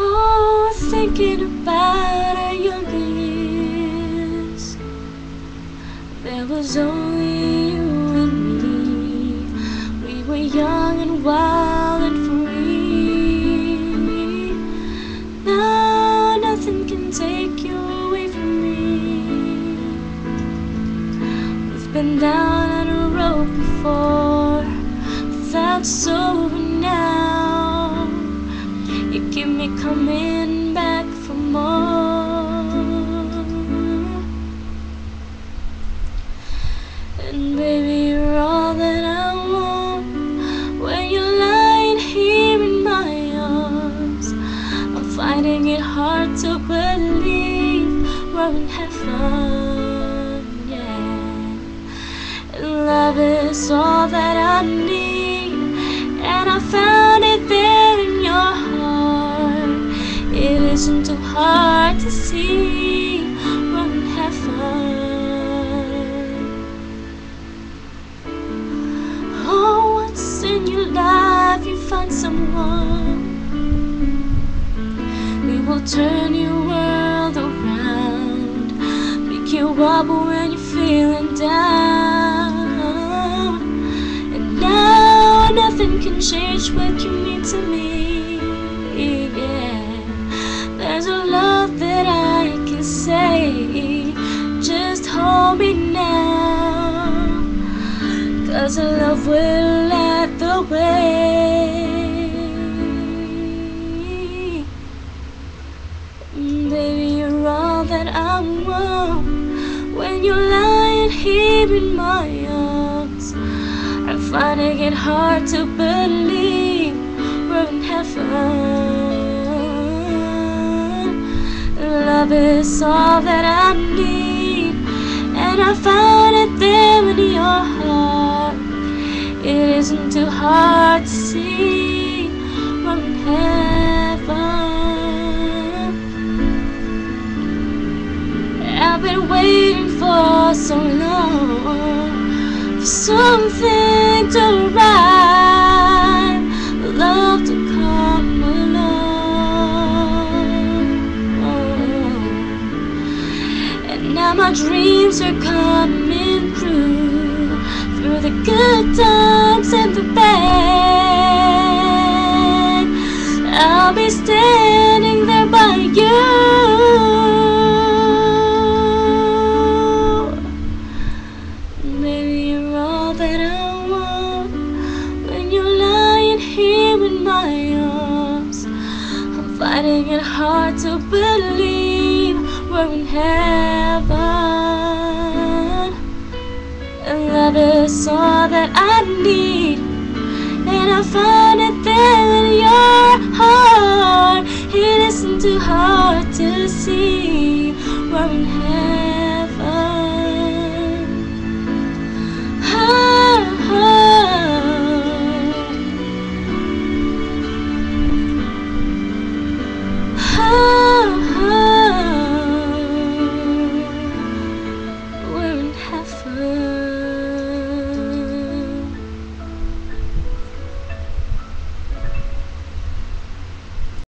Oh, thinking about our younger years, there was only you and me. We were young and wild and free. Now nothing can take you away from me. We've been down on a road before, that's over now. You keep me coming back for more. And baby, you're all that I want. When you're lying here in my arms, I'm finding it hard to believe we're in heaven, yeah. And love is all that I need, and I found it there in your heart. It isn't too hard to see we're in heaven. Oh, once in your life you find someone, we will turn your world around, pick you up when you're feeling down. And now nothing can change what you mean to me, yeah. There's a love that I can say, just hold me now, 'cause our love will light the way. Baby, you're all that I want. When you're lying here in my arms, I'm finding it hard to believe we're in heaven. Love is all that I need, and I found it there in your heart. It isn't too hard to see we're in heaven. I've been waiting for so long for something to arrive, love to come along. And now my dreams are coming through the good times and the bad. I'll be standing there by you. Baby, you're all that I want. When you're lying here in my arms, I'm finding it hard to believe we're in heaven. And love is all that I need, and I find it there in your heart. It isn't too hard to see we're in heaven.